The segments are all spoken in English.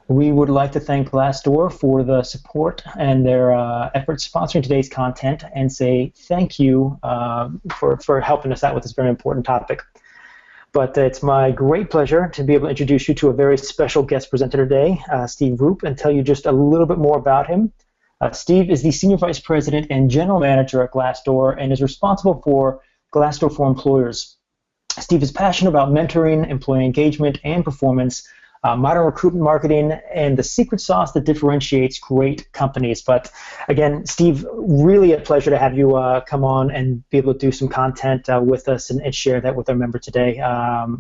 We would like to thank Glassdoor for the support and their efforts sponsoring today's content and say thank you for helping us out with this very important topic. But it's my great pleasure to be able to introduce you to a very special guest presenter today, Steve Roop, and tell you just a little bit more about him. Steve is the Senior Vice President and General Manager at Glassdoor and is responsible for Glassdoor for Employers. Steve is passionate about mentoring, employee engagement, and performance, modern recruitment marketing, and the secret sauce that differentiates great companies. But again, Steve, really a pleasure to have you come on and be able to do some content with us and share that with our member today.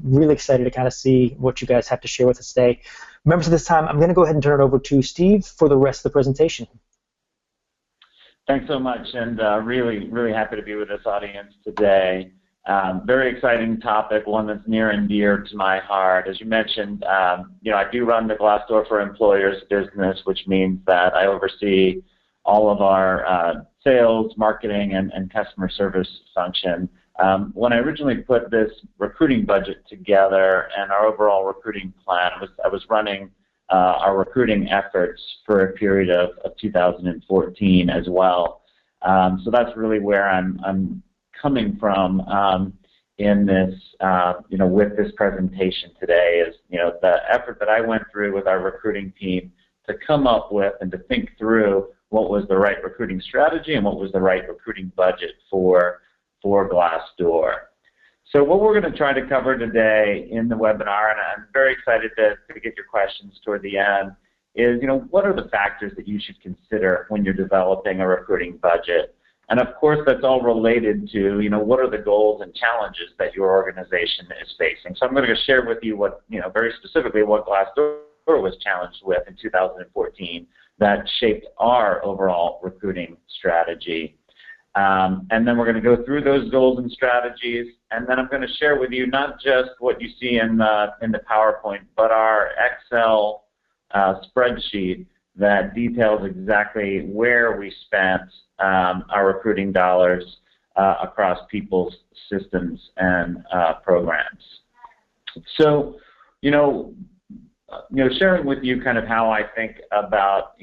Really excited to kind of see what you guys have to share with us today. Members, at this time, I'm going to go ahead and turn it over to Steve for the rest of the presentation. Thanks so much, and really, really happy to be with this audience today. Very exciting topic, one that's near and dear to my heart. As you mentioned, I do run the Glassdoor for Employers business, which means that I oversee all of our sales, marketing, and customer service function. When I originally put this recruiting budget together and our overall recruiting plan, I was running our recruiting efforts for a period of 2014 as well. So that's really where I'm coming from in this, with this presentation today is, the effort that I went through with our recruiting team to come up with and to think through what was the right recruiting strategy and what was the right recruiting budget for Glassdoor. So what we're going to try to cover today in the webinar, and I'm very excited to get your questions toward the end, is, what are the factors that you should consider when you're developing a recruiting budget? And of course, that's all related to, what are the goals and challenges that your organization is facing. So I'm going to share with you what, very specifically what Glassdoor was challenged with in 2014 that shaped our overall recruiting strategy. And then we're going to go through those goals and strategies, and then I'm going to share with you not just what you see in the PowerPoint, but our Excel spreadsheet that details exactly where we spent our recruiting dollars across people's systems and programs. So, sharing with you kind of how I think about,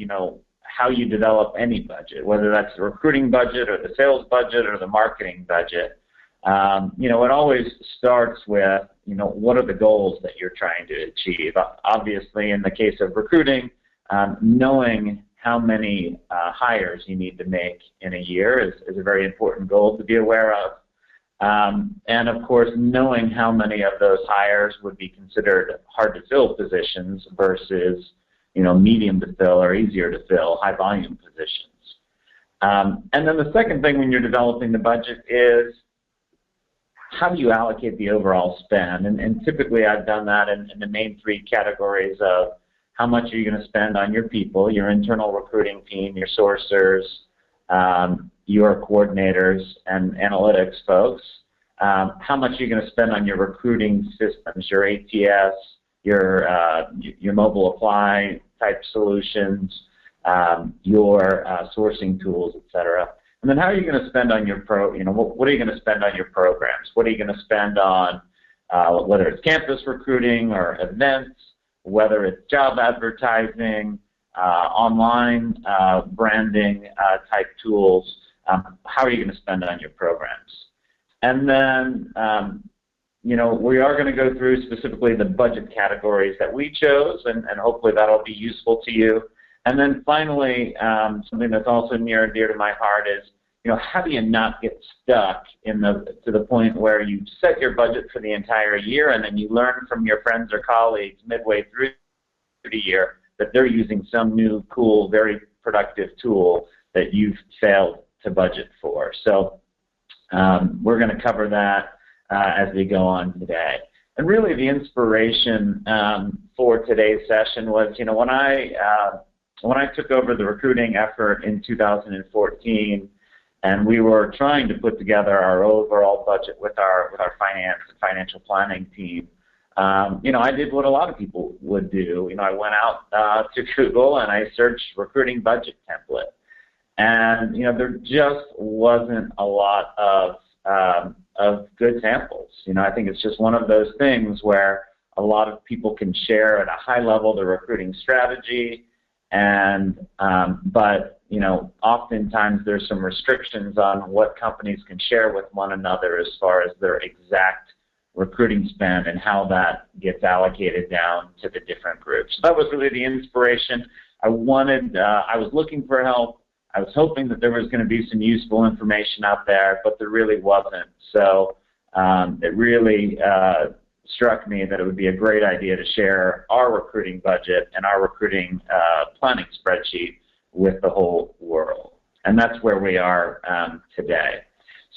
how you develop any budget, whether that's the recruiting budget or the sales budget or the marketing budget. It always starts with, what are the goals that you're trying to achieve? Obviously, in the case of recruiting, knowing how many hires you need to make in a year is a very important goal to be aware of. And of course, knowing how many of those hires would be considered hard to fill positions versus, medium to fill or easier to fill high volume positions. And then the second thing when you're developing the budget is how do you allocate the overall spend? And typically I've done that in the main three categories of how much are you going to spend on your people, your internal recruiting team, your sourcers, your coordinators and analytics folks. How much are you going to spend on your recruiting systems, your ATS, your mobile apply type solutions, your sourcing tools, et cetera. And then how are you going to spend on your what are you going to spend on your programs? What are you going to spend on whether it's campus recruiting or events, whether it's job advertising, online branding type tools, how are you going to spend on your programs? And then, we are going to go through specifically the budget categories that we chose, and hopefully that'll be useful to you. And then finally, something that's also near and dear to my heart is, how do you not get stuck to the point where you set your budget for the entire year and then you learn from your friends or colleagues midway through the year that they're using some new, cool, very productive tool that you've failed to budget for. So we're going to cover that as we go on today. And really the inspiration for today's session was, when I took over the recruiting effort in 2014, and we were trying to put together our overall budget with our finance and financial planning team, I did what a lot of people would do. I went out to Google and I searched recruiting budget template, and there just wasn't a lot of good samples. I think it's just one of those things where a lot of people can share at a high level the recruiting strategy, and but oftentimes there's some restrictions on what companies can share with one another as far as their exact recruiting spend and how that gets allocated down to the different groups. So that was really the inspiration. I was looking for help. I was hoping that there was going to be some useful information out there, but there really wasn't. So it really struck me that it would be a great idea to share our recruiting budget and our recruiting planning spreadsheet with the whole world. And that's where we are today.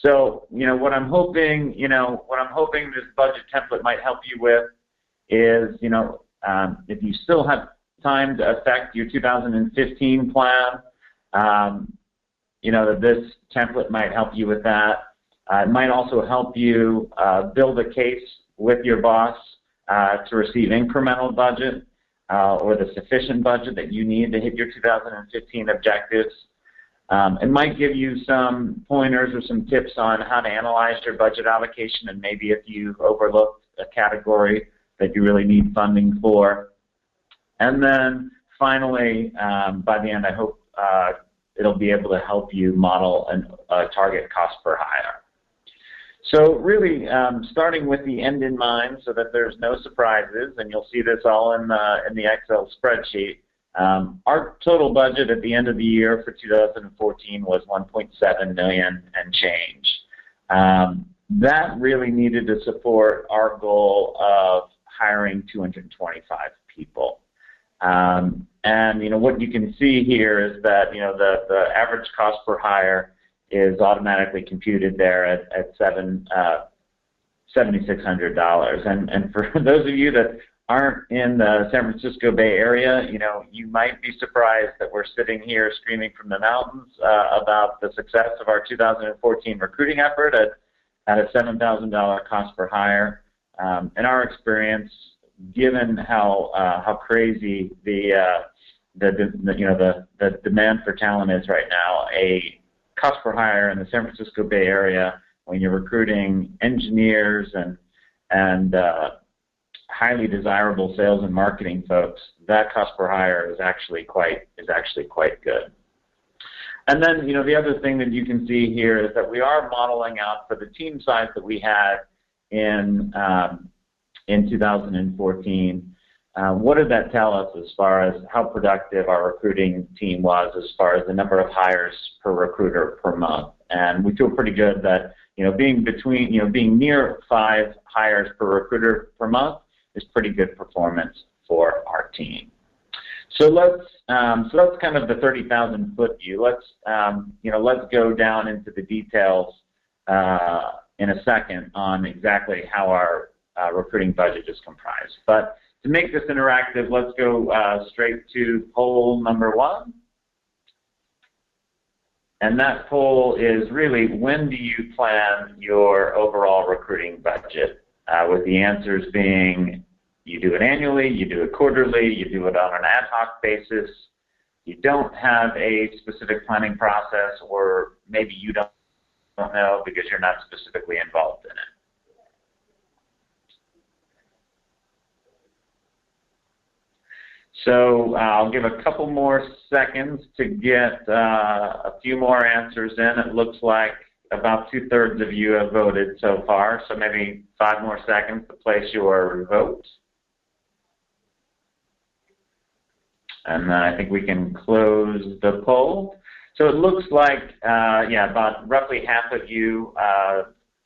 So, what I'm hoping this budget template might help you with is, if you still have time to affect your 2015 plan, that this template might help you with that. It might also help you build a case with your boss to receive incremental budget or the sufficient budget that you need to hit your 2015 objectives. It might give you some pointers or some tips on how to analyze your budget allocation, and maybe if you've overlooked a category that you really need funding for. And then finally, by the end, I hope it'll be able to help you model a target cost per hire. So really, starting with the end in mind so that there's no surprises, and you'll see this all in the Excel spreadsheet. Our total budget at the end of the year for 2014 was $1.7 million and change. That really needed to support our goal of hiring 225 people. And what you can see here is that the average cost per hire is automatically computed there at $7,600. And for those of you that aren't in the San Francisco Bay Area, you might be surprised that we're sitting here screaming from the mountains about the success of our 2014 recruiting effort at a $7,000 cost per hire. In our experience, given how crazy the demand for talent is right now, a cost per hire in the San Francisco Bay Area when you're recruiting engineers and highly desirable sales and marketing folks, that cost per hire is actually quite good. And then the other thing that you can see here is that we are modeling out for the team size that we had in 2014. What did that tell us as far as how productive our recruiting team was as far as the number of hires per recruiter per month? And we feel pretty good that being near 5 hires per recruiter per month is pretty good performance for our team. So that's kind of the 30,000-foot view. Let's go down into the details in a second on exactly how our recruiting budget is comprised. But to make this interactive, let's go straight to poll number 1. And that poll is really, when do you plan your overall recruiting budget? With the answers being, you do it annually, you do it quarterly, you do it on an ad hoc basis, you don't have a specific planning process, or maybe you don't know because you're not specifically involved in it. So I'll give a couple more seconds to get a few more answers in. It looks like about 2/3 of you have voted so far, so maybe 5 more seconds to place your vote. And then I think we can close the poll. So it looks like, about roughly half of you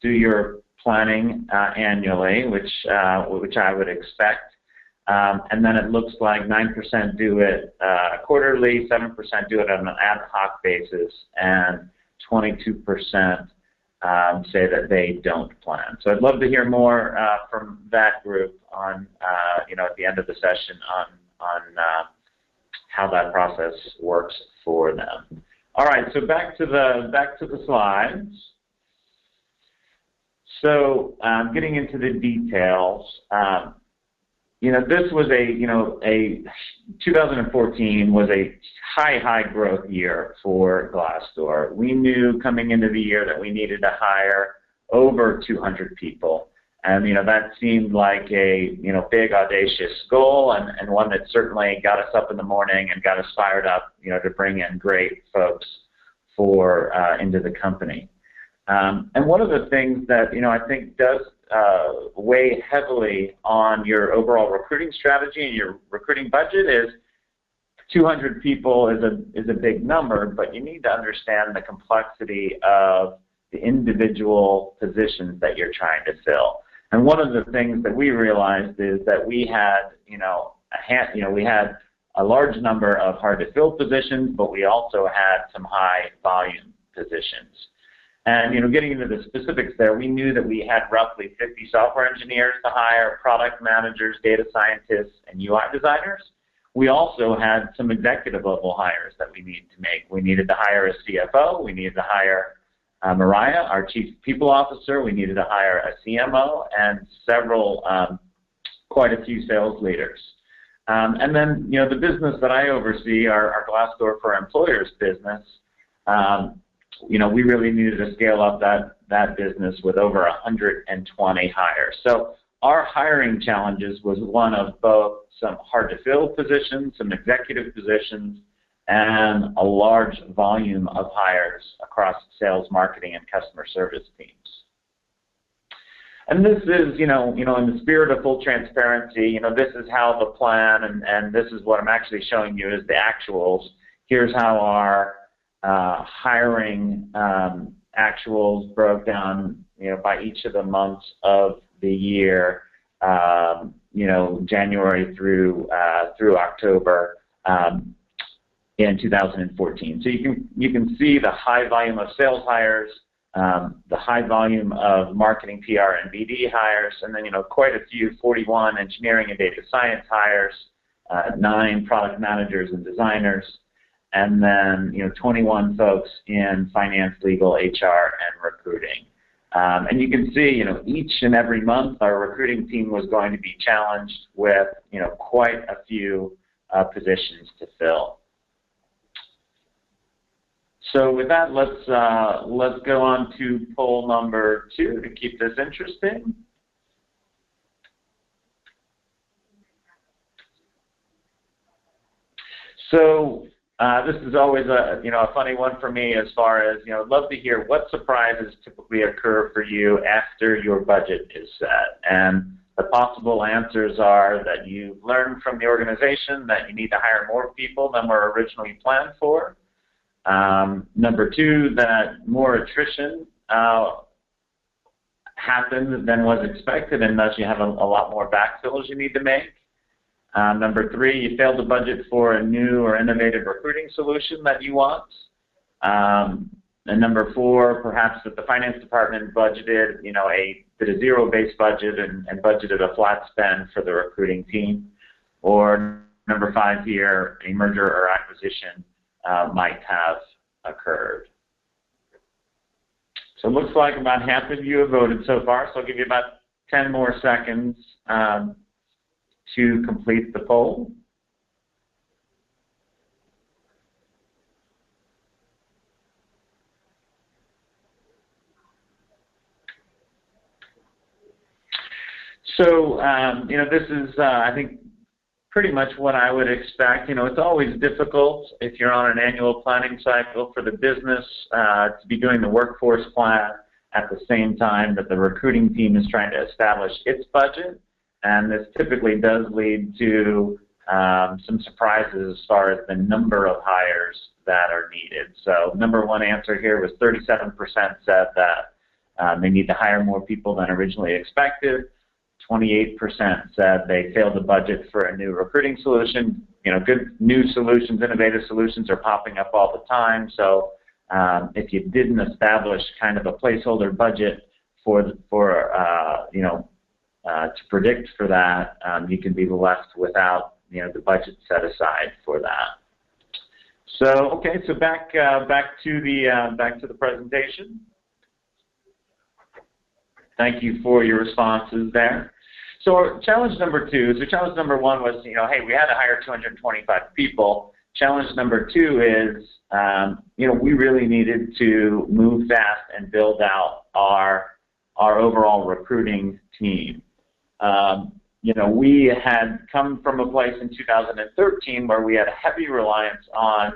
do your planning annually, which I would expect. And then it looks like 9% do it quarterly, 7% do it on an ad hoc basis, and 22% say that they don't plan. So I'd love to hear more from that group on, at the end of the session on how that process works for them. All right, so back to the slides. So getting into the details. This was a 2014 was a high growth year for Glassdoor. We knew coming into the year that we needed to hire over 200 people, And that seemed like a big audacious goal, and one that certainly got us up in the morning and got us fired up to bring in great folks for into the company. And one of the things that I think does weigh heavily on your overall recruiting strategy and your recruiting budget is 200 people is a big number, but you need to understand the complexity of the individual positions that you're trying to fill. And one of the things that we realized is that we had we had a large number of hard to fill positions, but we also had some high volume positions. And getting into the specifics there, we knew that we had roughly 50 software engineers to hire, product managers, data scientists, and UI designers. We also had some executive level hires that we needed to make. We needed to hire a CFO. We needed to hire Mariah, our Chief People Officer. We needed to hire a CMO and quite a few sales leaders. And then, the business that I oversee, our Glassdoor for Employers business, we really needed to scale up that business with over 120 hires. So our hiring challenges was one of both some hard-to-fill positions, some executive positions, and a large volume of hires across sales, marketing, and customer service teams. And this is, in the spirit of full transparency, this is how the plan, and this is what I'm actually showing you is the actuals. Here's how our hiring actuals broke down, by each of the months of the year, January through October in 2014. So you can see the high volume of sales hires, the high volume of marketing, PR, and BD hires, and then quite a few 41 engineering and data science hires, 9 product managers and designers, and then 21 folks in finance, legal, HR, and recruiting. And you can see, each and every month our recruiting team was going to be challenged with, quite a few positions to fill. So with that, let's go on to poll number 2 to keep this interesting. So this is always a funny one for me as far as I'd love to hear what surprises typically occur for you after your budget is set. And the possible answers are that you've learned from the organization that you need to hire more people than were originally planned for. Number 2, that more attrition happened than was expected, and thus you have a lot more backfills you need to make. Number 3, you failed to budget for a new or innovative recruiting solution that you want. And number 4, perhaps that the finance department budgeted, a zero-based budget and budgeted a flat spend for the recruiting team. Or number 5 here, a merger or acquisition might have occurred. So it looks like about half of you have voted so far, so I'll give you about 10 more seconds to complete the poll. So, this is, I think, pretty much what I would expect. It's always difficult if you're on an annual planning cycle for the business to be doing the workforce plan at the same time that the recruiting team is trying to establish its budget. And this typically does lead to some surprises as far as the number of hires that are needed. So number 1 answer here was 37% said that they need to hire more people than originally expected. 28% said they failed to budget for a new recruiting solution. Good new solutions, innovative solutions are popping up all the time. So if you didn't establish kind of a placeholder budget to predict for that, you can be left without the budget set aside for that. So okay, so back to the presentation. Thank you for your responses there. So challenge number 2, so challenge number 1 was, hey, we had to hire 225 people. Challenge number 2 is, we really needed to move fast and build out our our overall recruiting team. We had come from a place in 2013 where we had a heavy reliance on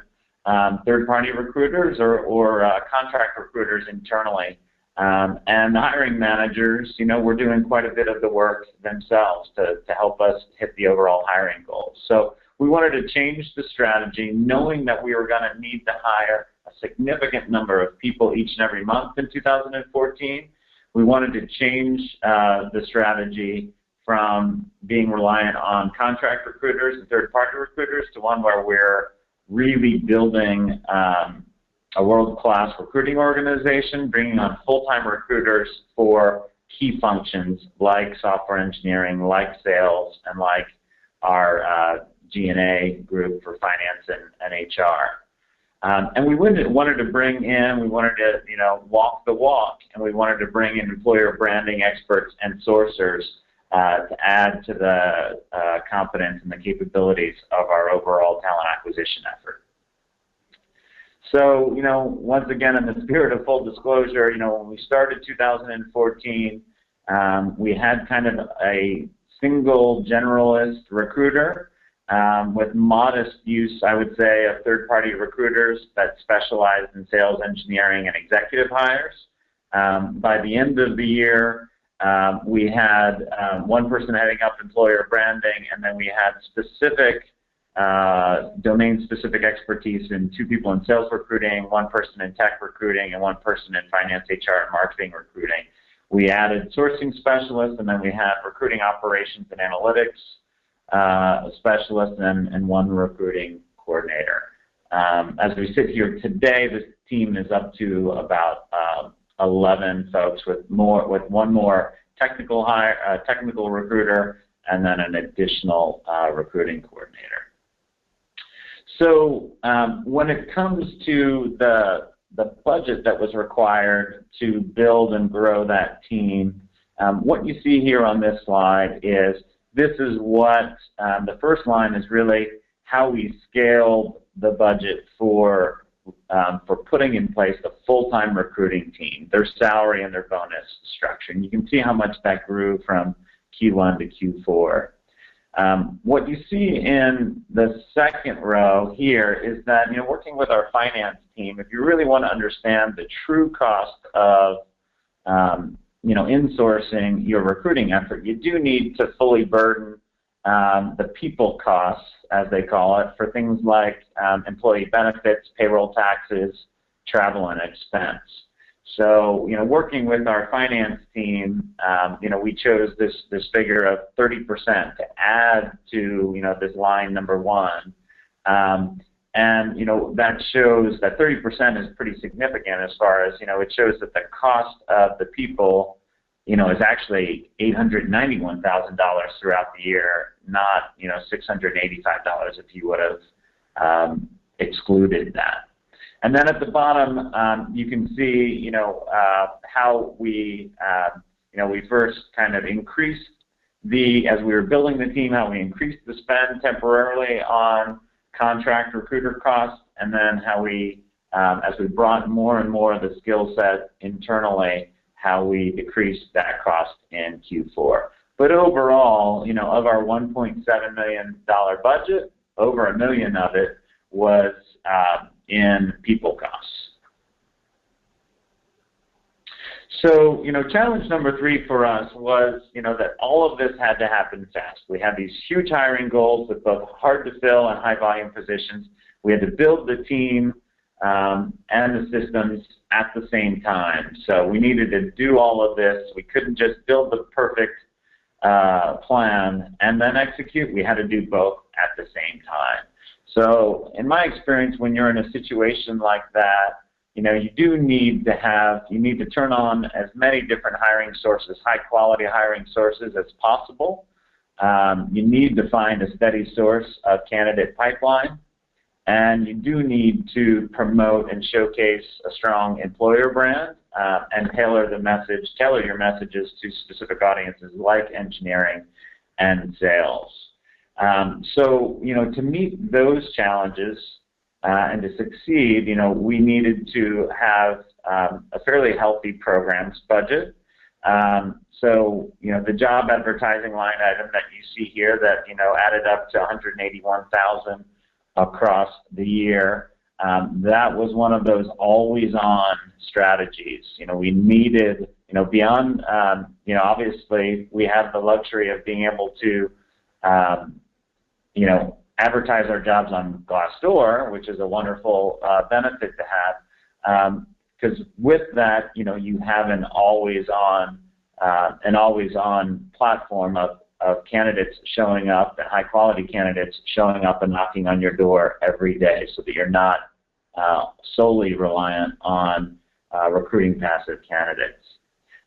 third-party recruiters or contract recruiters internally. And the hiring managers, were doing quite a bit of the work themselves to help us hit the overall hiring goals. So we wanted to change the strategy, knowing that we were going to need to hire a significant number of people each and every month in 2014. We wanted to change the strategy from being reliant on contract recruiters and third-party recruiters to one where we're really building a world-class recruiting organization, bringing on full-time recruiters for key functions like software engineering, like sales, and like our G&A group for finance and HR. And we wanted to bring in, we wanted to, walk the walk, and we wanted to bring in employer branding experts and sourcers to add to the competence and the capabilities of our overall talent acquisition effort. So, once again, in the spirit of full disclosure, when we started 2014, we had kind of a single generalist recruiter with modest use, I would say, of third-party recruiters that specialized in sales, engineering, and executive hires. By the end of the year, we had one person heading up employer branding, and then we had specific domain-specific expertise in 2 people in sales recruiting, 1 person in tech recruiting, and 1 person in finance, HR, and marketing recruiting. We added sourcing specialists, and then we had recruiting operations and analytics specialists, and 1 recruiting coordinator. As we sit here today, this team is up to about 11 folks, with 1 more technical recruiter, and then an additional recruiting coordinator. So when it comes to the budget that was required to build and grow that team, what you see here on this slide is this is what the first line is really how we scaled the budget for putting in place the full-time recruiting team, their salary and their bonus structure. And you can see how much that grew from Q1 to Q4. What you see in the second row here is that, working with our finance team, if you really want to understand the true cost of, insourcing your recruiting effort, you do need to fully burden the people costs, as they call it, for things like employee benefits, payroll taxes, travel, and expense. So, working with our finance team, we chose this figure of 30% to add to, this line number 1. And, that shows that 30% is pretty significant as far as, it shows that the cost of the people, is actually $891,000 throughout the year, not, $685 if you would have excluded that. And then at the bottom, you can see, how we, we first kind of increased as we were building the team, how we increased the spend temporarily on contract recruiter costs, and then how we, as we brought more and more of the skill set internally, how we decreased that cost in Q4. But overall, of our $1.7 million budget, over $1 million of it was in people costs. So, challenge number 3 for us was, that all of this had to happen fast. We had these huge hiring goals with both hard to fill and high volume positions. We had to build the team and the systems at the same time. So we needed to do all of this. We couldn't just build the perfect plan and then execute. We had to do both at the same time. So in my experience, when you're in a situation like that, you need to turn on as many different hiring sources, high quality hiring sources as possible. You need to find a steady source of candidate pipeline, and you do need to promote and showcase a strong employer brand and tailor your messages to specific audiences like engineering and sales. So, to meet those challenges and to succeed, we needed to have a fairly healthy programs budget. So, the job advertising line item that you see here that, added up to 181,000 across the year, that was one of those always-on strategies. We needed, beyond, obviously we have the luxury of being able to, advertise our jobs on Glassdoor, which is a wonderful benefit to have. Because with that, you have an always-on platform of candidates showing up, and high-quality candidates showing up and knocking on your door every day, so that you're not solely reliant on recruiting passive candidates.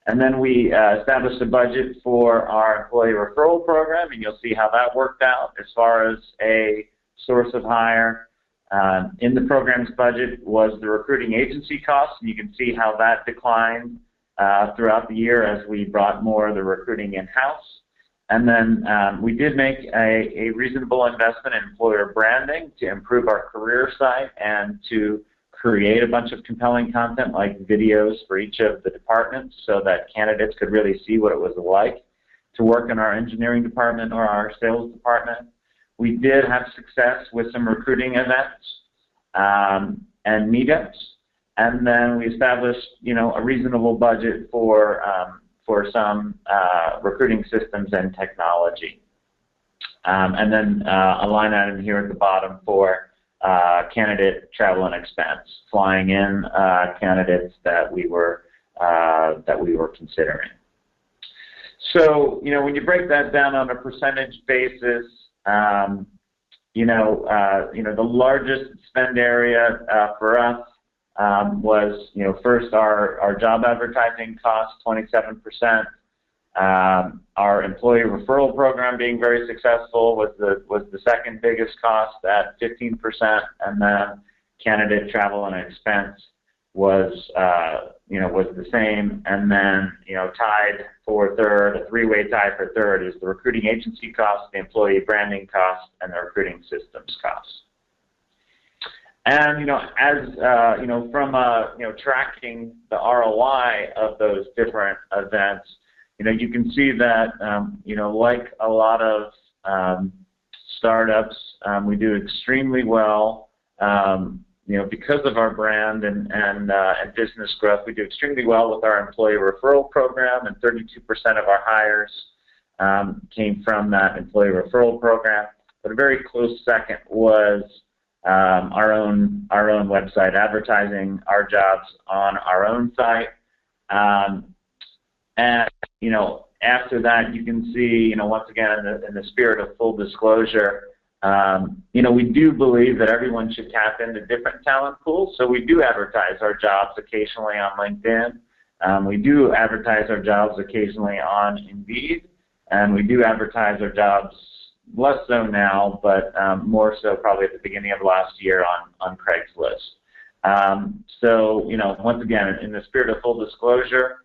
And then we established a budget for our employee referral program, and you'll see how that worked out as far as a source of hire. In the program's budget was the recruiting agency costs, and you can see how that declined throughout the year as we brought more of the recruiting in-house. And then we did make a reasonable investment in employer branding to improve our career site and to create a bunch of compelling content like videos for each of the departments so that candidates could really see what it was like to work in our engineering department or our sales department. We did have success with some recruiting events and meetups, and then we established, a reasonable budget for some recruiting systems and technology, and then a line item here at the bottom for candidate travel and expense, flying in candidates that we were considering. So, when you break that down on a percentage basis, the largest spend area for us was, first our job advertising costs, 27%. Our employee referral program being very successful was the second biggest cost at 15%, and then candidate travel and expense was the same, and then tied for third, a three-way tie for third is the recruiting agency cost, the employee branding cost, and the recruiting systems cost. And from tracking the ROI of those different events, you can see that like a lot of startups, we do extremely well. Because of our brand and business growth, we do extremely well with our employee referral program, and 32% of our hires came from that employee referral program. But a very close second was our own website, advertising our jobs on our own site. And after that, you can see, once again, in the spirit of full disclosure, we do believe that everyone should tap into different talent pools. So we do advertise our jobs occasionally on LinkedIn. We do advertise our jobs occasionally on Indeed, and we do advertise our jobs less so now, but more so probably at the beginning of last year on Craigslist. So once again, in the spirit of full disclosure,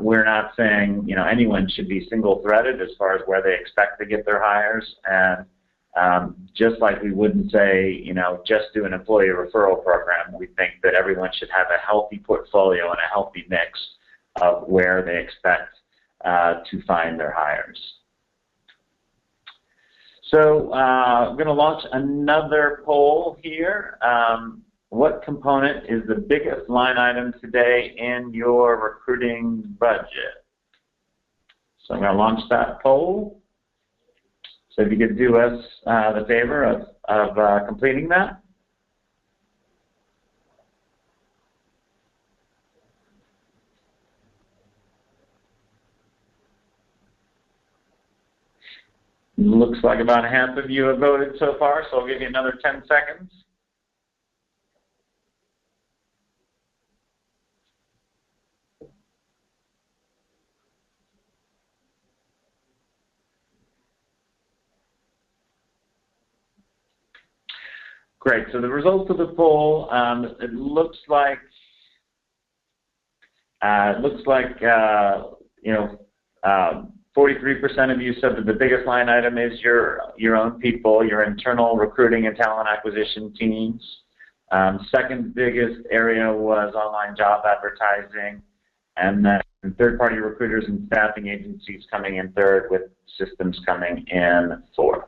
we're not saying anyone should be single-threaded as far as where they expect to get their hires, and just like we wouldn't say just do an employee referral program, we think that everyone should have a healthy portfolio and a healthy mix of where they expect to find their hires. So I'm going to launch another poll here. What component is the biggest line item today in your recruiting budget? So I'm going to launch that poll. So if you could do us the favor of completing that. Looks like about half of you have voted so far, so I'll give you another 10 seconds. Great. So the results of the poll, it looks like 43% of you said that the biggest line item is your own people, your internal recruiting and talent acquisition teams. Second biggest area was online job advertising, and then and third-party recruiters and staffing agencies coming in third, with systems coming in fourth.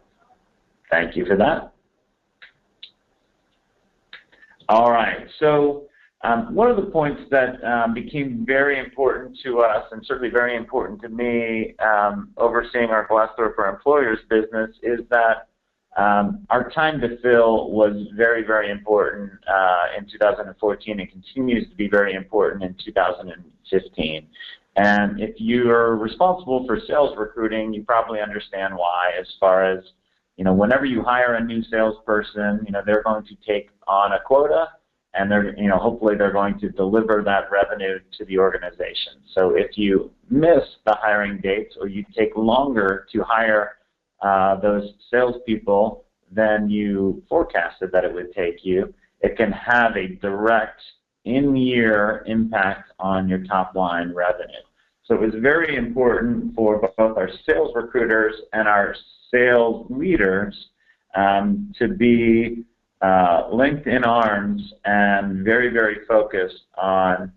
Thank you for that. All right, so one of the points that became very important to us, and certainly very important to me, overseeing our Glassdoor for Employers business, is that our time to fill was very, very important in 2014 and continues to be very important in 2015. And if you're responsible for sales recruiting, you probably understand why, as far as, whenever you hire a new salesperson, they're going to take on a quota, and they're, hopefully they're going to deliver that revenue to the organization. So if you miss the hiring dates, or you take longer to hire those salespeople than you forecasted that it would take you, it can have a direct in-year impact on your top-line revenue. So it was very important for both our sales recruiters and our sales leaders to be linked in arms and very, very focused on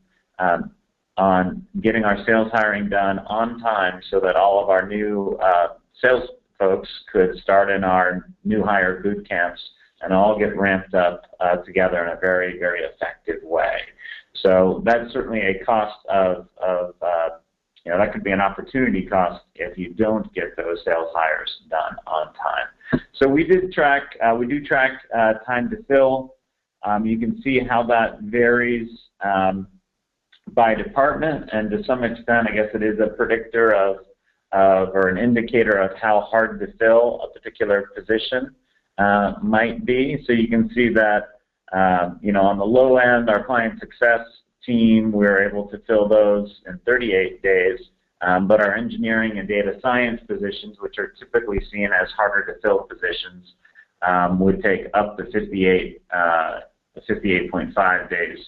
getting our sales hiring done on time, so that all of our new sales folks could start in our new hire boot camps and all get ramped up together in a very, very effective way. So that's certainly a cost of that could be an opportunity cost if you don't get those sales hires done on time. So we do track time to fill. You can see how that varies by department, and to some extent, I guess it is a predictor of or an indicator of how hard to fill a particular position might be. So you can see that, on the low end, our client success team, we're able to fill those in 38 days, but our engineering and data science positions, which are typically seen as harder to fill positions, would take up to 58.5 days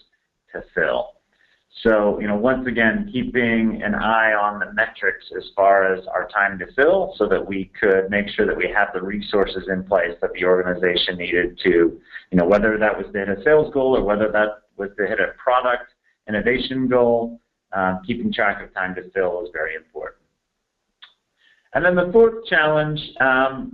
to fill. So, once again, keeping an eye on the metrics as far as our time to fill, so that we could make sure that we have the resources in place that the organization needed to, whether that was to hit a sales goal or whether that was to hit a product innovation goal, keeping track of time to fill is very important. And then the fourth challenge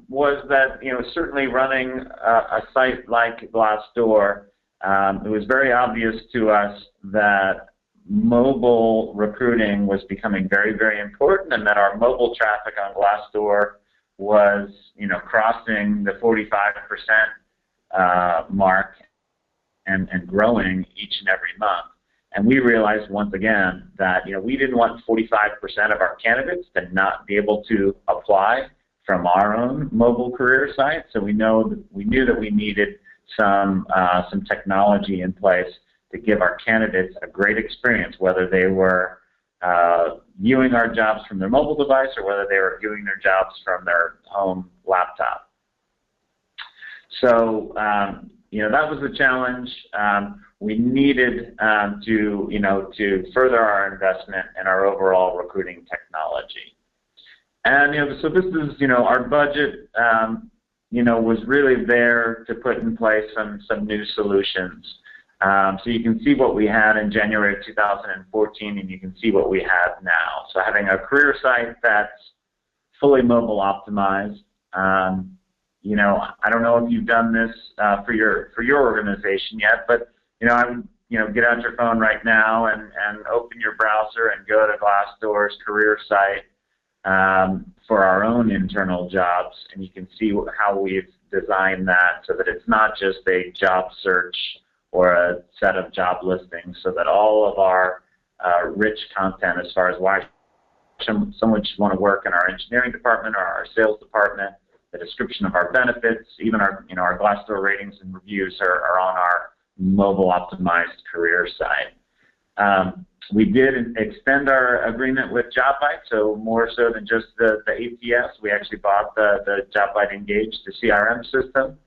was that, certainly running a site like Glassdoor, it was very obvious to us that mobile recruiting was becoming very, very important, and that our mobile traffic on Glassdoor was, crossing the 45% mark and growing each and every month. And we realized once again that, we didn't want 45% of our candidates to not be able to apply from our own mobile career site. So we knew that we needed some technology in place to give our candidates a great experience, whether they were viewing our jobs from their mobile device or whether they were viewing their jobs from their home laptop. So, that was a challenge. We needed to further our investment in our overall recruiting technology. And, so this is, our budget, was really there to put in place some new solutions. So you can see what we had in January of 2014, and you can see what we have now. So having a career site that's fully mobile optimized. I don't know if you've done this for your organization yet, but I would get out your phone right now and open your browser and go to Glassdoor's career site for our own internal jobs, and you can see how we've designed that so that it's not just a job search or a set of job listings, so that all of our rich content as far as why someone should want to work in our engineering department or our sales department, the description of our benefits, even our our Glassdoor ratings and reviews are on our mobile optimized career site. We did extend our agreement with JobBite, so more so than just the ATS. We actually bought the JobBite Engage, the CRM system.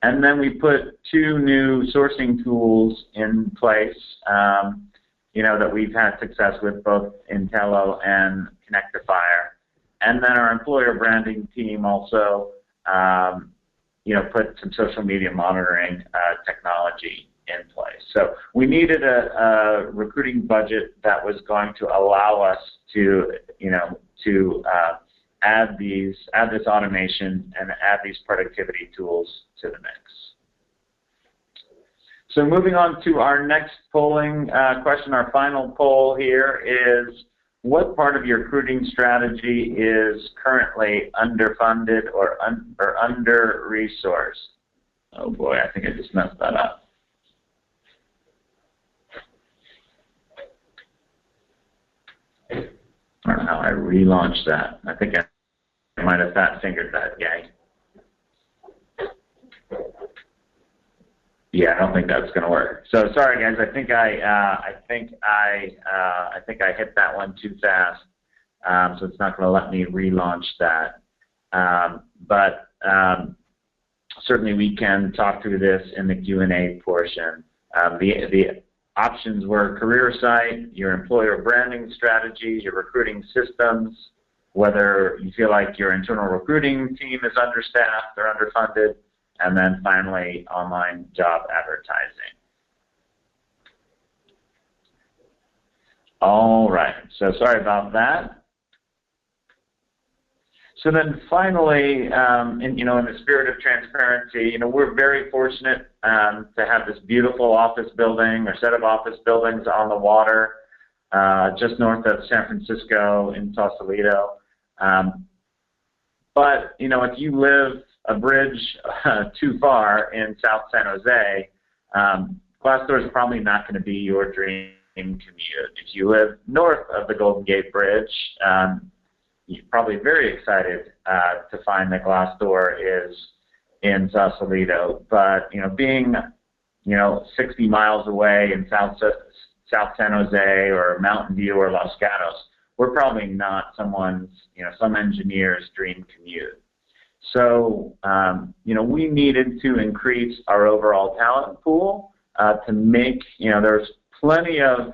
And then we put 2 new sourcing tools in place, that we've had success with, both Intello and Connectifier. And then our employer branding team also, put some social media monitoring technology in place. So we needed a recruiting budget that was going to allow us to, add this automation and add these productivity tools to the mix. So moving on to our next polling question, our final poll here is, what part of your recruiting strategy is currently underfunded or under-resourced? Oh boy, I think I just messed that up. I don't know how I relaunched that. I think I might have fat-fingered that guy. Yeah, I don't think that's going to work. So sorry, guys. I think I hit that one too fast. So it's not going to let me relaunch that. But certainly we can talk through this in the Q&A portion. The options were career site, your employer branding strategy, your recruiting systems, whether you feel like your internal recruiting team is understaffed or underfunded, and then finally online job advertising. All right, so sorry about that. So then finally, in the spirit of transparency, we're very fortunate to have this beautiful office building or set of office buildings on the water just north of San Francisco in Sausalito. But, if you live a bridge too far in South San Jose, Glassdoor is probably not going to be your dream commute. If you live north of the Golden Gate Bridge, you're probably very excited to find that Glassdoor is in Sausalito. But being 60 miles away in South San Jose or Mountain View or Los Gatos, we're probably not some engineer's dream commute. So we needed to increase our overall talent pool to make there's plenty of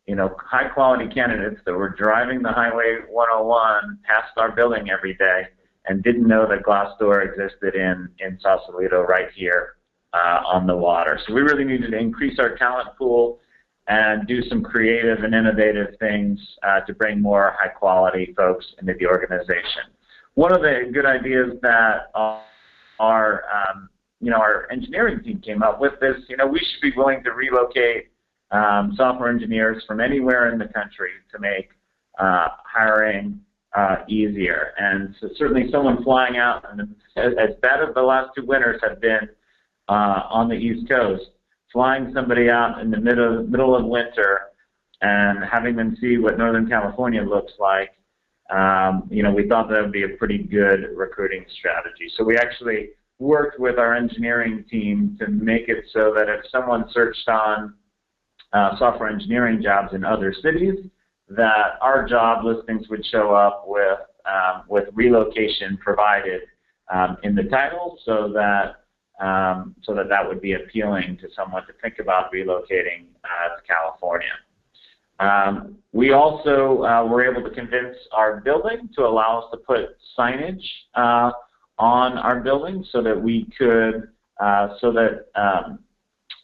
high-quality candidates that were driving the Highway 101 past our building every day and didn't know that Glassdoor existed in Sausalito right here on the water. So we really needed to increase our talent pool and do some creative and innovative things to bring more high-quality folks into the organization. One of the good ideas that our engineering team came up with is, we should be willing to relocate software engineers from anywhere in the country to make hiring easier. And so certainly someone flying out, and as bad as the last two winters have been on the East Coast, flying somebody out in the middle of winter and having them see what Northern California looks like, we thought that would be a pretty good recruiting strategy. So we actually worked with our engineering team to make it so that if someone searched on software engineering jobs in other cities, that our job listings would show up with relocation provided in the title, so that would be appealing to someone to think about relocating to California. We also were able to convince our building to allow us to put signage on our building so that we could,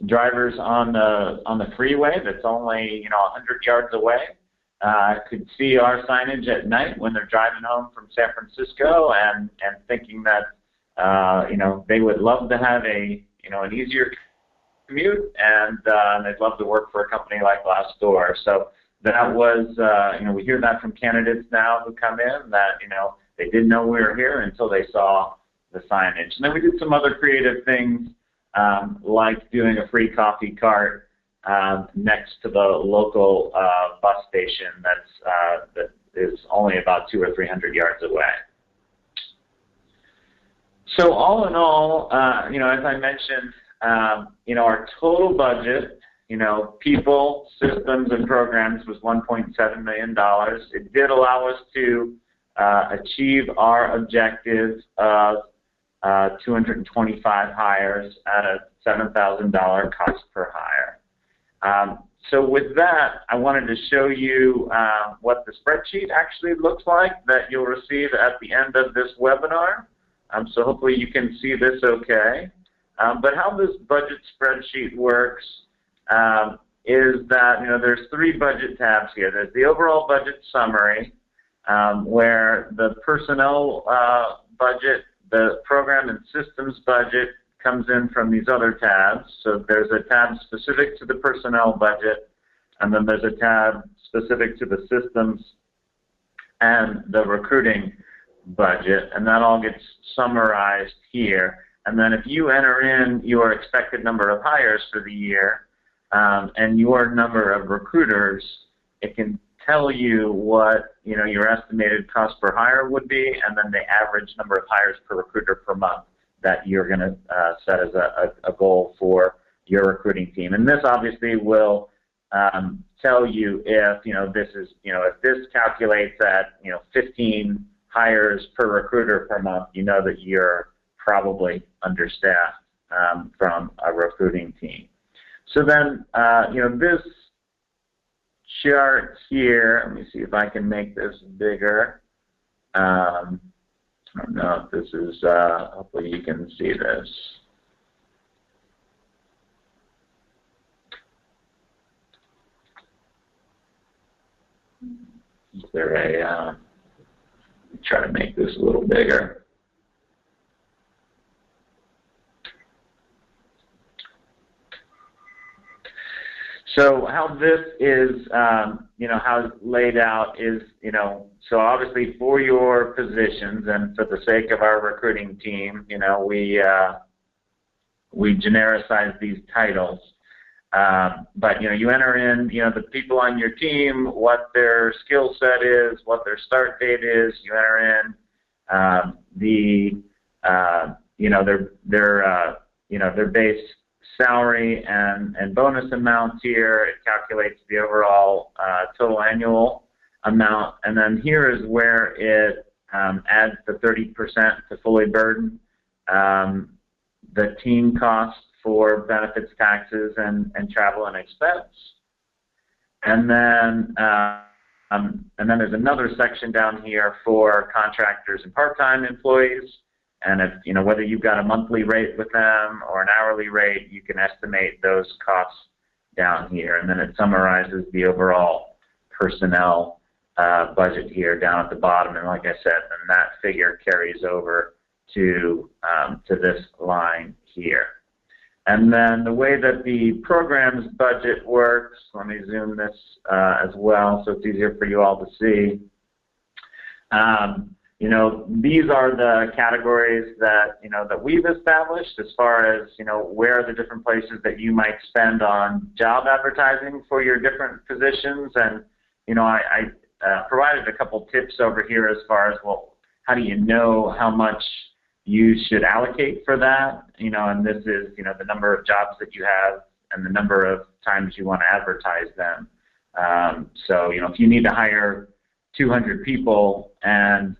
drivers on the freeway that's only 100 yards away could see our signage at night when they're driving home from San Francisco and thinking that they would love to have an easier commute, and they'd love to work for a company like Glassdoor. So that was, we hear that from candidates now who come in that, they didn't know we were here until they saw the signage. And then we did some other creative things, like doing a free coffee cart next to the local bus station that is only about 200 or 300 yards away. So all in all, as I mentioned, our total budget, people, systems, and programs was $1.7 million. It did allow us to achieve our objective of 225 hires at a $7,000 cost per hire. So with that, I wanted to show you what the spreadsheet actually looks like that you'll receive at the end of this webinar. so hopefully you can see this okay. But how this budget spreadsheet works is that, there's 3 budget tabs here. There's the overall budget summary, where the personnel budget, the program and systems budget comes in from these other tabs. So there's a tab specific to the personnel budget, and then there's a tab specific to the systems and the recruiting budget, and that all gets summarized here. And then if you enter in your expected number of hires for the year and your number of recruiters, it can tell you what your estimated cost per hire would be, and then the average number of hires per recruiter per month that you're going to set as a goal for your recruiting team. And this obviously will tell you if if this calculates at 15 hires per recruiter per month, that you're probably understaffed from a recruiting team. So then this chart here, let me see if I can make this bigger. I don't know if this is, hopefully you can see this. Is there a, try to make this a little bigger. So how this is, how it's laid out is, so obviously for your positions and for the sake of our recruiting team, we genericize these titles. But, you enter in, the people on your team, what their skill set is, what their start date is. You enter in their base salary and bonus amounts here. It calculates the overall total annual amount. And then here is where it adds the 30% to fully burden the team costs for benefits, taxes, and travel and expense. And then there's another section down here for contractors and part-time employees. And if whether you've got a monthly rate with them or an hourly rate, you can estimate those costs down here. And then it summarizes the overall personnel budget here down at the bottom. And like I said, then that figure carries over to this line here. And then the way that the program's budget works, let me zoom this as well so it's easier for you all to see. These are the categories that, that we've established as far as, where are the different places that you might spend on job advertising for your different positions. And, I provided a couple tips over here as far as, well, how do you know how much you should allocate for that? And this is, the number of jobs that you have and the number of times you want to advertise them. So, if you need to hire 200 people and,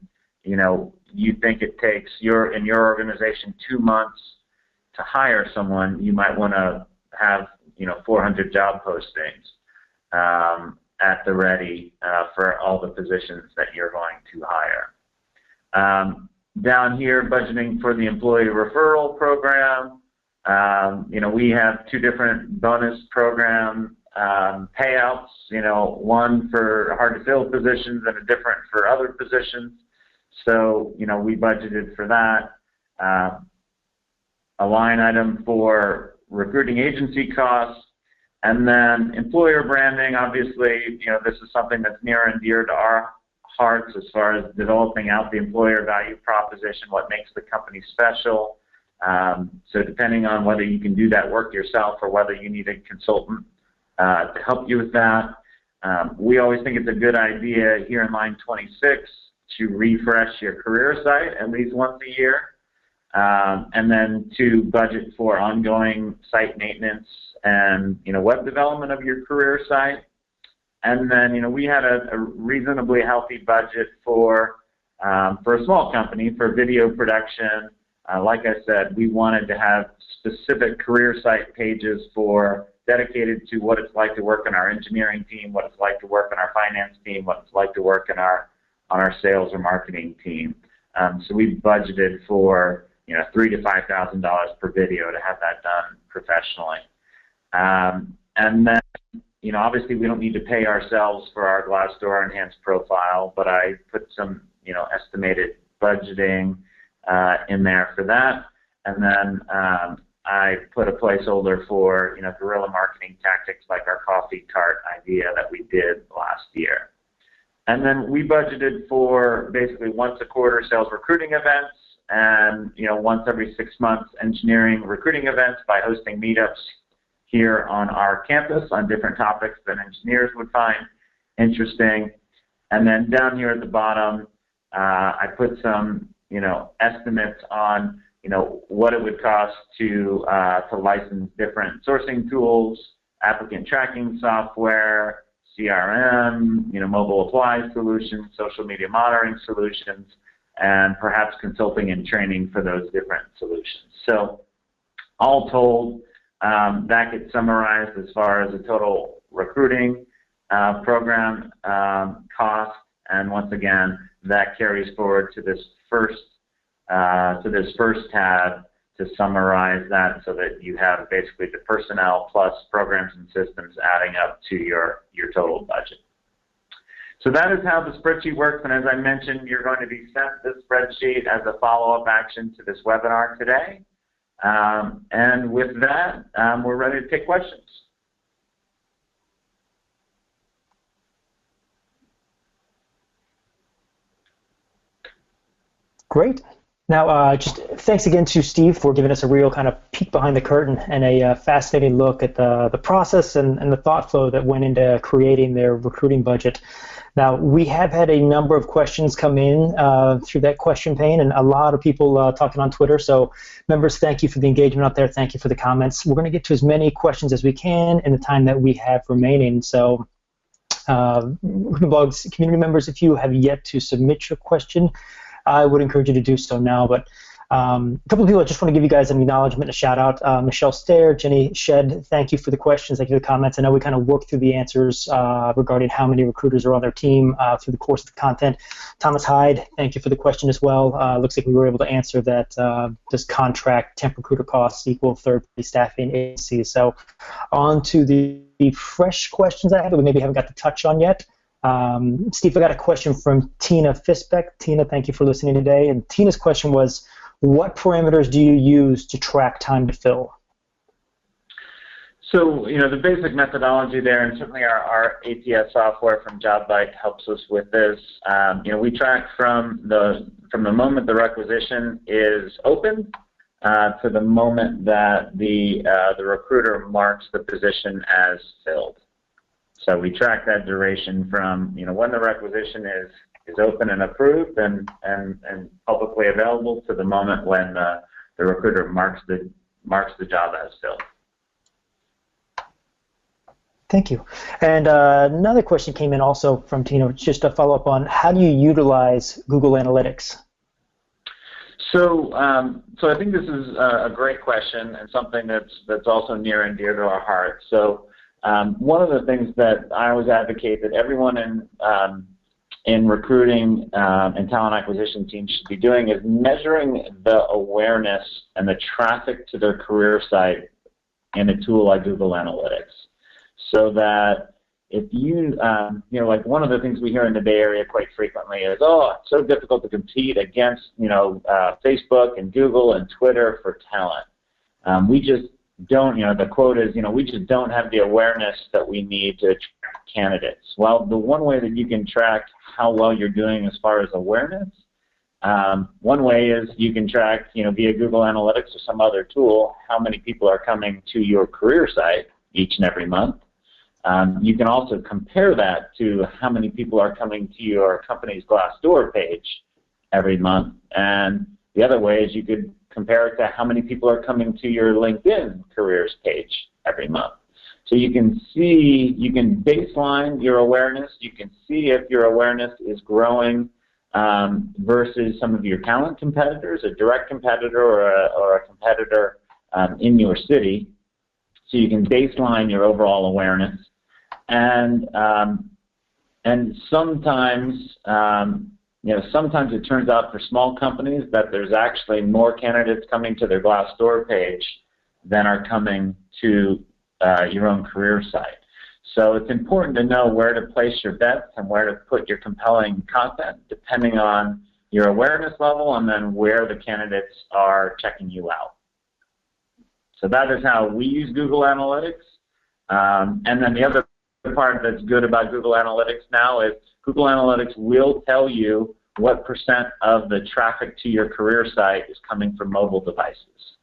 you think it takes in your organization 2 months to hire someone, you might want to have, 400 job postings at the ready for all the positions that you're going to hire. Down here, budgeting for the employee referral program. We have 2 different bonus program payouts, one for hard to fill positions and a different for other positions. So, we budgeted for that. A line item for recruiting agency costs, and then employer branding. Obviously, this is something that's near and dear to our hearts as far as developing out the employer value proposition, what makes the company special. So depending on whether you can do that work yourself or whether you need a consultant to help you with that, we always think it's a good idea here in line 26 to refresh your career site at least once a year, and then to budget for ongoing site maintenance and web development of your career site. And then we had a reasonably healthy budget for a small company for video production. Like I said, we wanted to have specific career site pages dedicated to what it's like to work on our engineering team, what it's like to work on our finance team, what it's like to work on our sales or marketing team. So we budgeted for $3,000 to $5,000 per video to have that done professionally. And then obviously we don't need to pay ourselves for our Glassdoor enhanced profile, but I put some estimated budgeting in there for that, and then I put a placeholder for guerrilla marketing tactics like our coffee cart idea that we did last year. And then we budgeted for basically once a quarter sales recruiting events, and once every 6 months engineering recruiting events by hosting meetups here on our campus on different topics that engineers would find interesting. And then down here at the bottom, I put some estimates on what it would cost to license different sourcing tools, applicant tracking software, CRM, mobile apply solutions, social media monitoring solutions, and perhaps consulting and training for those different solutions. So all told, that gets summarized as far as the total recruiting program cost, and once again, that carries forward to this first tab to summarize that, so that you have basically the personnel plus programs and systems adding up to your total budget. So that is how the spreadsheet works, and as I mentioned, you're going to be sent this spreadsheet as a follow-up action to this webinar today. And with that, we're ready to take questions. Great. Now, just thanks again to Steve for giving us a real kind of peek behind the curtain and a fascinating look at the process and the thought flow that went into creating their recruiting budget. Now, we have had a number of questions come in through that question pane, and a lot of people talking on Twitter. So, members, thank you for the engagement out there. Thank you for the comments. We're going to get to as many questions as we can in the time that we have remaining. So, Blog's community members, if you have yet to submit your question, I would encourage you to do so now. But a couple of people, I just want to give you guys an acknowledgement, a shout out. Michelle Stair, Jenny Shed, thank you for the questions, thank you for the comments. I know we kind of worked through the answers regarding how many recruiters are on their team through the course of the content. Thomas Hyde, thank you for the question as well. Looks like we were able to answer that. Does contract temp recruiter costs equal third-party staffing agencies? So on to the fresh questions I have that we maybe haven't got to touch on yet. Steve, I got a question from Tina Fisbeck. Tina, thank you for listening today. And Tina's question was, what parameters do you use to track time to fill? So, the basic methodology there, and certainly our ATS software from JobBite helps us with this. We track from the moment the requisition is open to the moment that the recruiter marks the position as filled. So we track that duration from when the requisition is open and approved and publicly available to the moment when the recruiter marks the job as filled. Thank you. And another question came in also from Tina, just to follow up on how do you utilize Google Analytics? So I think this is a great question and something that's also near and dear to our heart. So one of the things that I always advocate that everyone in recruiting and talent acquisition teams should be doing is measuring the awareness and the traffic to their career site in a tool like Google Analytics. So that if you, like one of the things we hear in the Bay Area quite frequently is, oh, it's so difficult to compete against, Facebook and Google and Twitter for talent. We just don't, the quote is, we just don't have the awareness that we need to attract candidates. Well, the one way that you can track how well you're doing as far as awareness, one way is you can track, via Google Analytics or some other tool, how many people are coming to your career site each and every month. You can also compare that to how many people are coming to your company's Glassdoor page every month. And the other way is you could compare it to how many people are coming to your LinkedIn careers page every month. So you can see, you can baseline your awareness. You can see if your awareness is growing versus some of your talent competitors, a direct competitor or a competitor in your city. So you can baseline your overall awareness. And sometimes sometimes it turns out for small companies that there's actually more candidates coming to their Glassdoor page than are coming to your own career site. So it's important to know where to place your bets and where to put your compelling content depending on your awareness level and then where the candidates are checking you out. So that is how we use Google Analytics. And then the other part that's good about Google Analytics now is Google Analytics will tell you what % of the traffic to your career site is coming from mobile devices.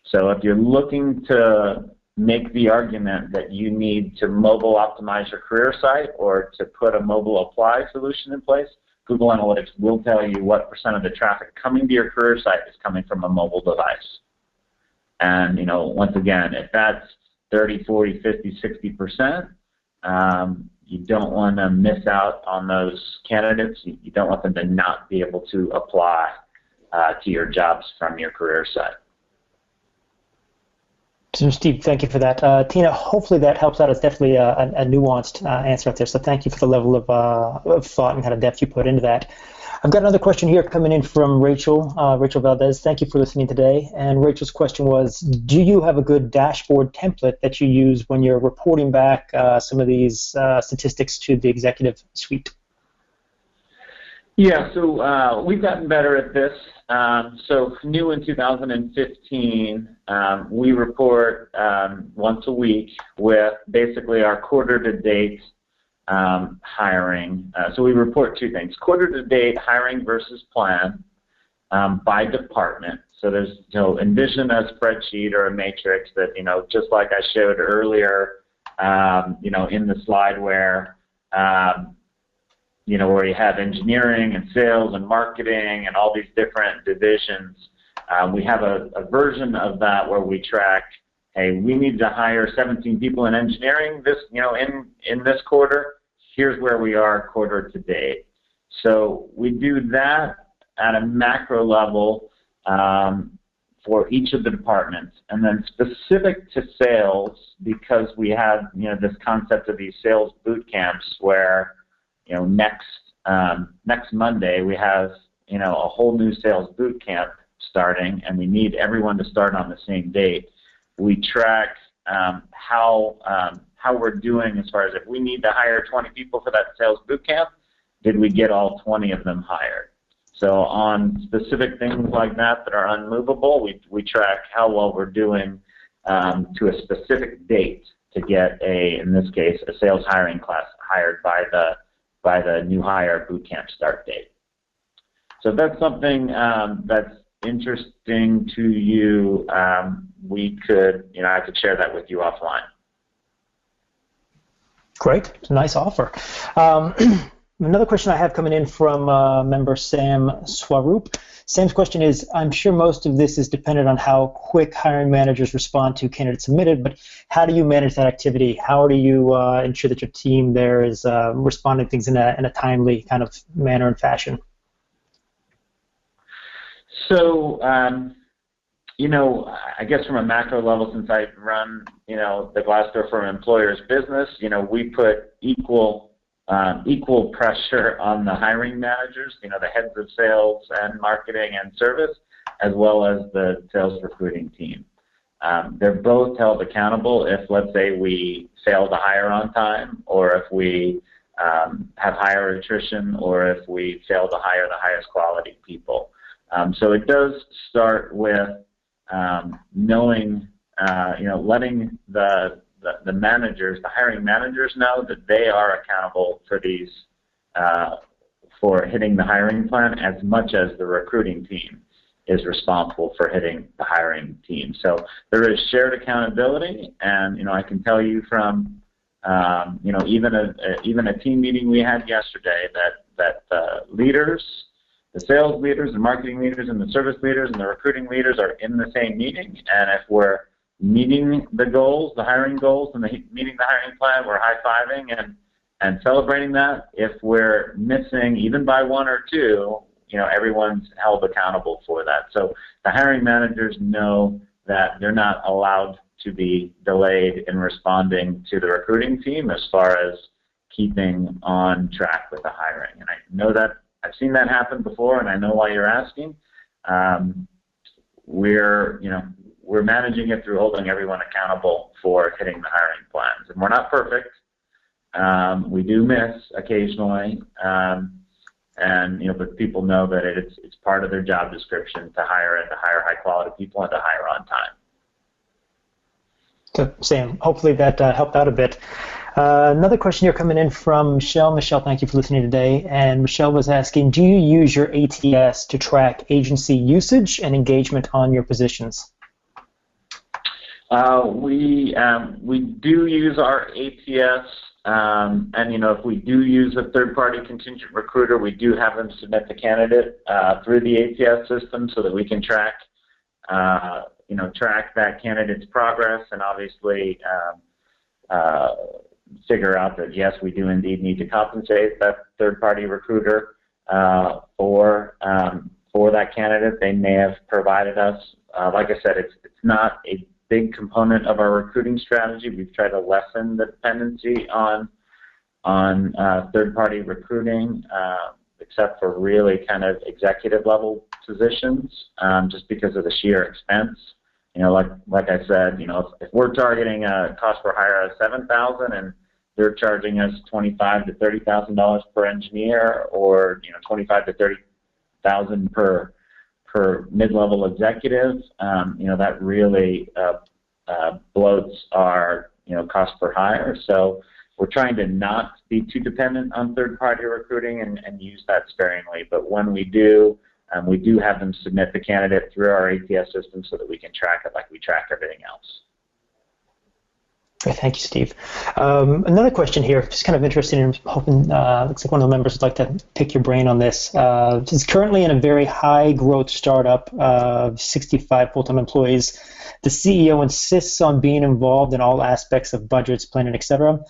So if you're looking to make the argument that you need to mobile optimize your career site or to put a mobile apply solution in place, Google Analytics will tell you what % of the traffic coming to your career site is coming from a mobile device. And once again, if that's 30, 40, 50, 60%, you don't want to miss out on those candidates. You don't want them to not be able to apply to your jobs from your career site. So Steve, thank you for that. Tina, hopefully that helps out. It's definitely a nuanced answer out there. So thank you for the level of thought and kind of depth you put into that. I've got another question here coming in from Rachel Valdez. Thank you for listening today. And Rachel's question was, do you have a good dashboard template that you use when you're reporting back some of these statistics to the executive suite? Yeah, so we've gotten better at this. So new in 2015, we report once a week with basically our quarter-to-date hiring. So we report two things: quarter-to-date hiring versus plan by department. So there's, envision a spreadsheet or a matrix that, just like I showed earlier, in the slide where where you have engineering and sales and marketing and all these different divisions. We have a version of that where we track, hey, we need to hire 17 people in engineering this, in this quarter. Here's where we are quarter to date. So we do that at a macro level for each of the departments. And then specific to sales, because we have, this concept of these sales boot camps where next Monday we have a whole new sales boot camp starting, and we need everyone to start on the same date. We track how we're doing as far as if we need to hire 20 people for that sales boot camp, did we get all 20 of them hired? So on specific things like that are unmovable, we track how well we're doing to a specific date to get in this case, a sales hiring class hired by the new hire boot camp start date. So if that's something that's interesting to you, we could, I could share that with you offline. Great, it's a nice offer. Another question I have coming in from member Sam Swaroop. Sam's question is, I'm sure most of this is dependent on how quick hiring managers respond to candidates submitted, but how do you manage that activity? How do you ensure that your team there is responding to things in a timely kind of manner and fashion? So, I guess from a macro level, since I run, the Glassdoor for Employers business, we put equal pressure on the hiring managers, the heads of sales and marketing and service, as well as the sales recruiting team. They're both held accountable if, let's say, we fail to hire on time, or if we have higher attrition, or if we fail to hire the highest quality people. So it does start with knowing, letting the managers, the hiring managers know that they are accountable for these, for hitting the hiring plan as much as the recruiting team is responsible for hitting the hiring team. So there is shared accountability, and I can tell you from even a team meeting we had yesterday that the leaders, the sales leaders, the marketing leaders, and the service leaders, and the recruiting leaders are in the same meeting, and if we're meeting the goals, the hiring goals, and meeting the hiring plan, we're high-fiving and celebrating that. If we're missing even by one or two, everyone's held accountable for that. So the hiring managers know that they're not allowed to be delayed in responding to the recruiting team as far as keeping on track with the hiring. And I seen that happen before, and I know why you're asking. We're managing it through holding everyone accountable for hitting the hiring plans, and we're not perfect. We do miss occasionally, but people know that it's part of their job description to hire high quality people and to hire on time. So, Sam, hopefully that helped out a bit. Another question here coming in from Michelle. Michelle, thank you for listening today. And Michelle was asking, do you use your ATS to track agency usage and engagement on your positions? We do use our ATS, and if we do use a third-party contingent recruiter, we do have them submit the candidate through the ATS system so that we can track that candidate's progress, and obviously figure out that yes, we do indeed need to compensate that third-party recruiter for that candidate. They may have provided us, like I said, it's not a big component of our recruiting strategy. We've tried to lessen the dependency on third-party recruiting, except for really kind of executive-level positions, just because of the sheer expense. Like I said, if we're targeting a cost per hire of $7,000 and they're charging us $25,000 to $30,000 per engineer, or $25,000 to $30,000 per mid-level executive, that really bloats our cost per hire. So we're trying to not be too dependent on third-party recruiting and use that sparingly. But when we do have them submit the candidate through our ATS system so that we can track it like we track everything else. Great, thank you, Steve. Another question here, just kind of interested in hoping, looks like one of the members would like to pick your brain on this. It's currently in a very high growth startup of 65 full-time employees. The CEO insists on being involved in all aspects of budgets, planning, etc.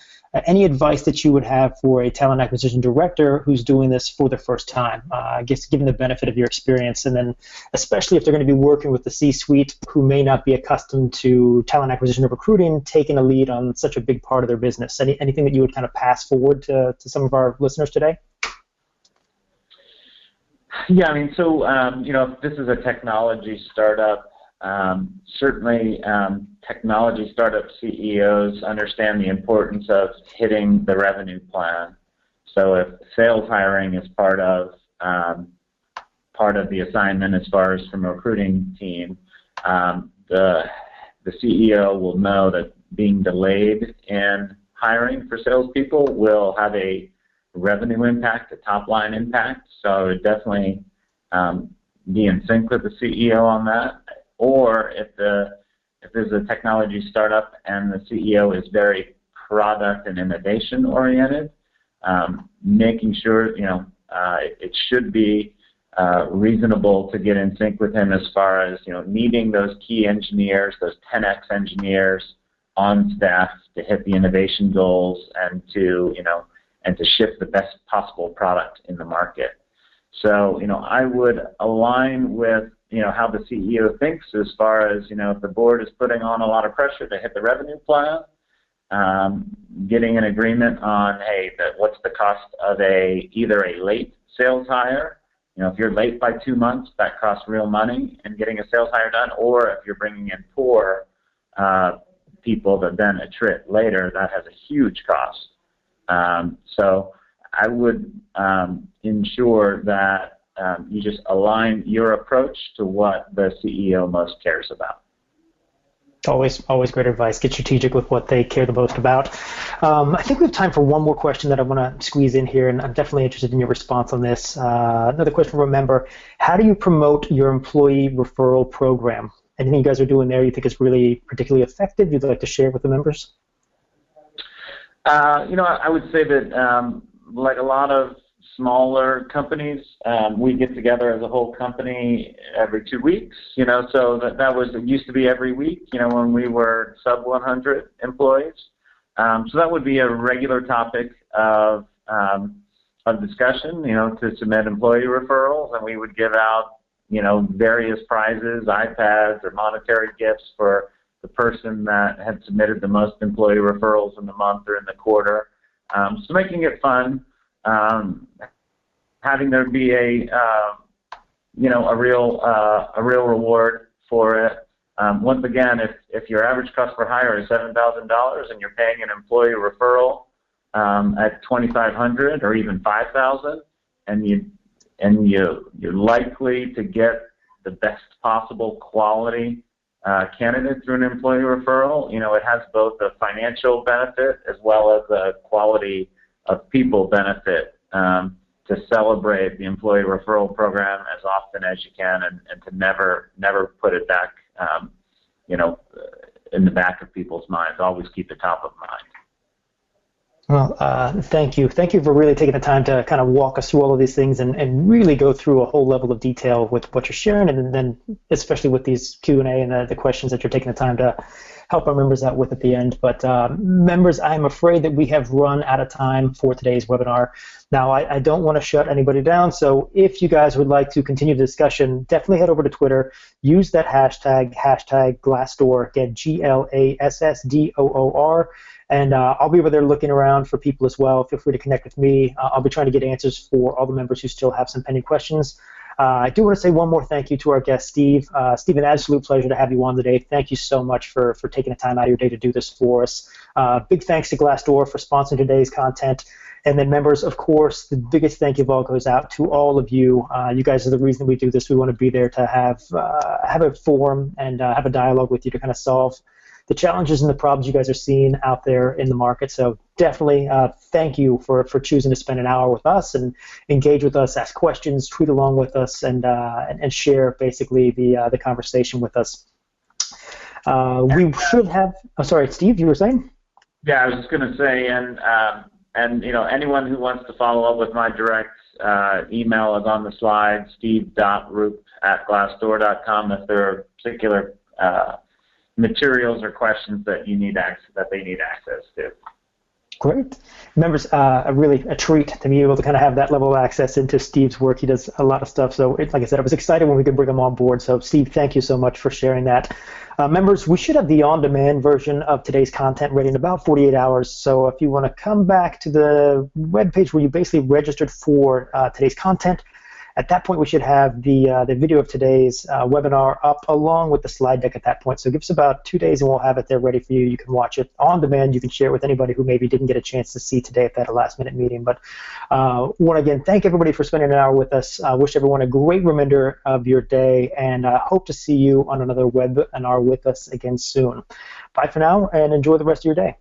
Any advice that you would have for a talent acquisition director who's doing this for the first time? I guess given the benefit of your experience, and then especially if they're going to be working with the C-suite who may not be accustomed to talent acquisition or recruiting, taking a lead on such a big part of their business. Anything that you would kind of pass forward to some of our listeners today? Yeah, if this is a technology startup, certainly technology startup CEOs understand the importance of hitting the revenue plan. So if sales hiring is part of the assignment as far as from a recruiting team, the CEO will know that being delayed in hiring for salespeople will have a revenue impact, a top line impact. So I would definitely be in sync with the CEO on that. Or if there's a technology startup and the CEO is very product and innovation oriented, making sure it should be reasonable to get in sync with him as far as needing those key engineers, those 10x engineers on staff to hit the innovation goals and to ship the best possible product in the market. So I would align with how the CEO thinks as far as, if the board is putting on a lot of pressure to hit the revenue plan, getting an agreement on, hey, what's the cost of either a late sales hire, if you're late by 2 months, that costs real money, and getting a sales hire done, or if you're bringing in poor people that then attrit later, that has a huge cost. So I would ensure that you just align your approach to what the CEO most cares about. Always great advice. Get strategic with what they care the most about. I think we have time for one more question that I want to squeeze in here, and I'm definitely interested in your response on this. Another question from a member: how do you promote your employee referral program? Anything you guys are doing there you think is really particularly effective you'd like to share with the members? I would say that like a lot of smaller companies, we get together as a whole company every 2 weeks, so it used to be every week, when we were sub 100 employees. So that would be a regular topic of discussion, to submit employee referrals, and we would give out, various prizes, iPads or monetary gifts for the person that had submitted the most employee referrals in the month or in the quarter. So making it fun, having there be a real reward for it. Once again, if your average cost per hire is $7,000 and you're paying an employee referral at $2,500 or even $5,000, and you're likely to get the best possible quality candidate through an employee referral, it has both a financial benefit as well as a quality of people benefit to celebrate the employee referral program as often as you can, and to never put it back, in the back of people's minds. Always keep it top of mind. Well, thank you. Thank you for really taking the time to kind of walk us through all of these things and really go through a whole level of detail with what you're sharing, and then especially with these Q&A and the questions that you're taking the time to help our members out with at the end. But members, I'm afraid that we have run out of time for today's webinar. Now, I don't want to shut anybody down, so if you guys would like to continue the discussion, definitely head over to Twitter, use that hashtag Glassdoor, again, GLASSDOOR, and I'll be over there looking around for people as well. Feel free to connect with me. I'll be trying to get answers for all the members who still have some pending questions. I do want to say one more thank you to our guest, Steve. Steve, an absolute pleasure to have you on today. Thank you so much for taking the time out of your day to do this for us. Big thanks to Glassdoor for sponsoring today's content. And then members, of course, the biggest thank you of all goes out to all of you. You guys are the reason we do this. We want to be there to have a forum and have a dialogue with you to kind of solve the challenges and the problems you guys are seeing out there in the market. So definitely thank you for choosing to spend an hour with us and engage with us, ask questions, tweet along with us, and share basically the conversation with us. We should have. Oh, sorry, Steve, you were saying? Yeah, I was just going to say, and anyone who wants to follow up with my direct email is on the slide, steve.roop@glassdoor.com, if there are particular materials or questions that they need access to. Great. Members, really a treat to be able to kind of have that level of access into Steve's work. He does a lot of stuff. So, like I said, I was excited when we could bring him on board. So, Steve, thank you so much for sharing that. Members, we should have the on-demand version of today's content ready in about 48 hours. So if you want to come back to the webpage where you basically registered for today's content, at that point we should have the video of today's webinar up along with the slide deck at that point. So give us about 2 days and we'll have it there ready for you. You can watch it on demand. You can share it with anybody who maybe didn't get a chance to see today if they had a last-minute meeting. But want to again thank everybody for spending an hour with us. Wish everyone a great remainder of your day, and hope to see you on another webinar with us again soon. Bye for now, and enjoy the rest of your day.